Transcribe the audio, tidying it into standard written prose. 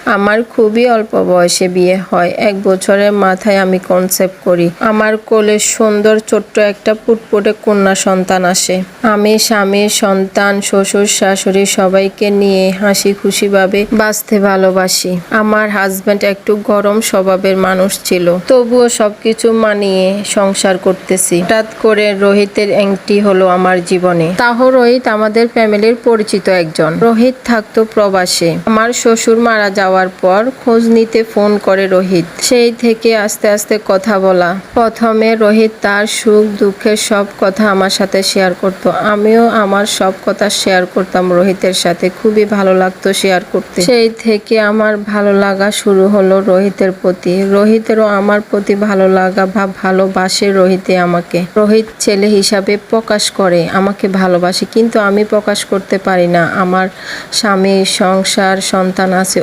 আমার খুবই অল্প বয়সে বিয়ে হয়। 1 বছরের মাথায় আমি কনসেপ্ট করি। আমার কোলে সুন্দর ছোট্ট একটা পুটপুটে কন্যা সন্তান আসে। আমি স্বামী, সন্তান, শ্বশুর, শাশুড়ি সবাইকে নিয়ে হাসি খুশিভাবে বাঁচতে ভালোবাসি। আমার হাজব্যান্ড একটু গরম স্বভাবের মানুষ ছিল, তবুও সবকিছু মানিয়ে সংসার করতেছি। হঠাৎ করে রোহিতের এন্ট্রি হলো আমার জীবনে। তাও রোহিত আমাদের ফ্যামিলির পরিচিত একজন। রোহিত থাকতো প্রবাসে। আমার শ্বশুর মারা যাওয়ার পর খোঁজ নিতে ফোন করে রোহিত। সেই থেকে আস্তে আস্তে কথা বলা। প্রথমে রোহিত তার সুখ দুঃখের সব কথা আমার সাথে শেয়ার করতো। আমিও আমার সব কথা শেয়ার করতাম রোহিতের সাথে। খুবই ভালো লাগতো শেয়ার করতে। সেই থেকে আমার ভালো লাগা শুরু হলো রোহিতের প্রতি। রোহিতেরও আমার প্রতি ভালো লাগা বা ভালোবাসে রোহিতে আমাকে। রোহিত ছেলে হিসাবে প্রকাশ করে আমাকে ভালোবাসে, কিন্তু আমি প্রকাশ করতে পারি না। আমার স্বামী, সংসার, সন্তান আছে।